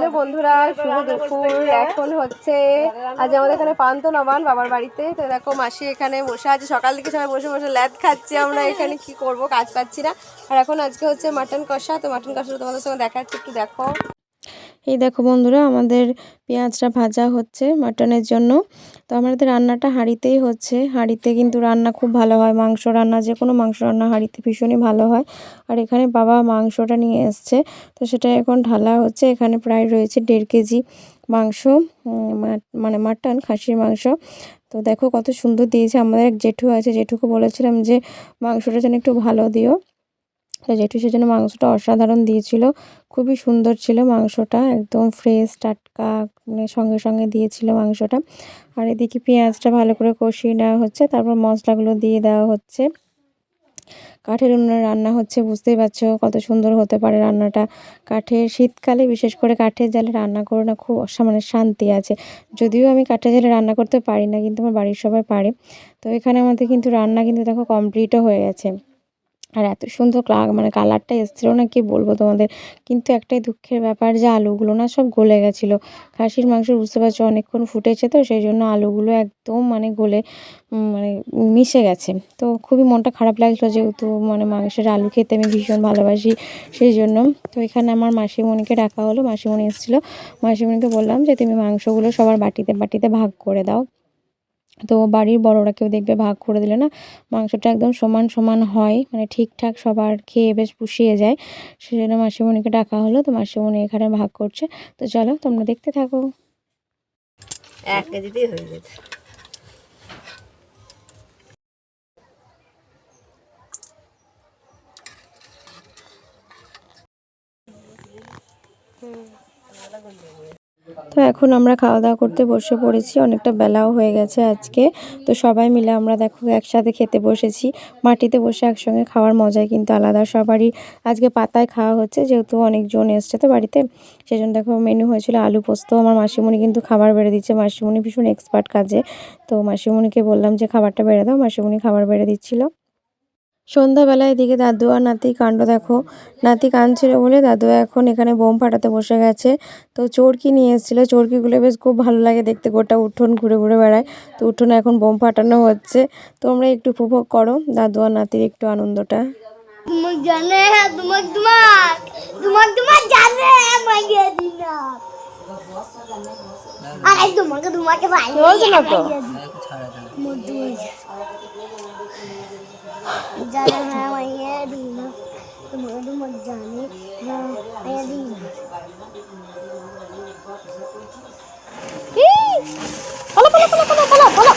Hello বন্ধুরা, শুভ দুপুর। এখন হচ্ছে আজ আমাদের এখানে পান্ত নবান বাবার বাড়িতে। তো দেখো মাসি এখানে বসে আছে, সকাল থেকে সবাই বসে বসে ল্যাদ খাচ্ছি। আমরা এখানে কি করব, কাজ পাচ্ছি না। আর এখন আজকে হচ্ছে মাটন কষা। তো মাটন কষা তোমাদের সঙ্গে দেখাচ্ছি, একটু দেখো। এই দেখো বন্ধুরা, আমাদের পেঁয়াজটা ভাজা হচ্ছে মাটনের জন্য। তো আমাদের রান্নাটা হাঁড়িতেই হচ্ছে। হাঁড়িতে কিন্তু রান্না খুব ভালো হয়, মাংস রান্না, যে কোনো মাংস রান্না হাঁড়িতে ভীষণই ভালো হয়। আর এখানে বাবা মাংসটা নিয়ে এসছে, তো সেটা এখন ঢালা হচ্ছে। এখানে প্রায় রয়েছে 1.5 কেজি মাংস, মানে মাটন, খাসির মাংস। তো দেখো কত সুন্দর দিয়েছে। আমাদের এক জেঠু আছে, জেঠুকে বলেছিলাম যে মাংসটা যেন একটু ভালো দিও। তো জেঠু সেজন্য মাংসটা অসাধারণ দিয়েছিল, খুবই সুন্দর ছিল মাংসটা, একদম ফ্রেশ টাটকা, মানে সঙ্গে সঙ্গে দিয়েছিল মাংসটা। আর এদিকে পেঁয়াজটা ভালো করে কষিয়ে নেওয়া হচ্ছে, তারপর মশলাগুলো দিয়ে দেওয়া হচ্ছে। কাঠের উনুনে রান্না হচ্ছে, বুঝতেই পারছো কত সুন্দর হতে পারে রান্নাটা। কাঠের, শীতকালে বিশেষ করে কাঠের জালে রান্না করে না, খুব মানে শান্তি আছে। যদিও আমি কাঠের জালে রান্না করতে পারি না, কিন্তু আমার বাড়ির সবাই পারে। তো এখানে আমাদের কিন্তু রান্না কিন্তু দেখো কমপ্লিটও হয়ে গেছে। আর এত সুন্দর মানে কালারটা এসেছিলো না, কি বলবো তোমাদের। কিন্তু একটাই দুঃখের ব্যাপার যে আলুগুলো না সব গলে গেছিলো। খাসির মাংস বুঝতে পারছো অনেকক্ষণ ফুটেছে, তো সেই জন্য আলুগুলো একদম মানে গলে মানে মিশে গেছে। তো খুবই মনটা খারাপ লাগছিলো, যেহেতু মানে মাংসের আলু খেতে আমি ভীষণ ভালোবাসি, সেই জন্য। তো এখানে আমার মাসিমণিকে ডাকা হলো, মাসিমণি এসেছিলো। মাসিমণিকে বললাম যে তুমি মাংসগুলো সবার বাটিতে বাটিতে ভাগ করে দাও। তো বাড়ির বড়রা কেউ দেখবে ভাগ করে দিলে না মাংসটা একদম সমান সমান হয়, মানে ঠিকঠাক সবার খেয়ে বেশ পুষিয়ে যায়। সেজন্য মাসিমণিকে ডাকা হলো। তো মাসিমণি এখানে ভাগ করছে। তো চলো তোমরা দেখতে থাকো। 1 কেজিতেই হয়ে গেছে। তো এখন আমরা খাওয়া দাওয়া করতে বসে পড়েছি, অনেকটা বেলাও হয়ে গেছে আজকে। তো সবাই মিলে আমরা দেখো একসাথে খেতে বসেছি। মাটিতে বসে একসঙ্গে খাওয়ার মজাই কিন্তু আলাদা। সবারই আজকে পাতায় খাওয়া হচ্ছে, যেহেতু অনেকজন এসছে তো বাড়িতে। সেজন্য দেখো মেনু হয়েছিল আলু পোস্ত। আমার মাসিমণি কিন্তু খাবার বেড়ে দিচ্ছে, মাসিমণি ভীষণ এক্সপার্ট কাজে। তো মাসিমণিকে বললাম যে খাবারটা বেড়ে দাও, মাসিমণি খাবার বেড়ে দিচ্ছিল। সন্ধ্যাবেলায় এদিকে দাদু আর নাতি কাণ্ড দেখো। নাতি কাঁদছিল বলে দাদু এখন এখানে বোম ফাটাতে বসে গেছে। তো চরকি নিয়ে এসেছিলো, চরকিগুলো বেশ খুব ভালো লাগে দেখতে, গোটা উঠোন ঘুরে ঘুরে বেড়ায়। তো উঠোনে এখন বোম ফাটানো হচ্ছে। তোমরা একটু উপভোগ করো দাদু আর নাতির একটু আনন্দটা। जाने है वही दीना तुम्हारे मत जाने ना है दीना पला पला पला पला पला पला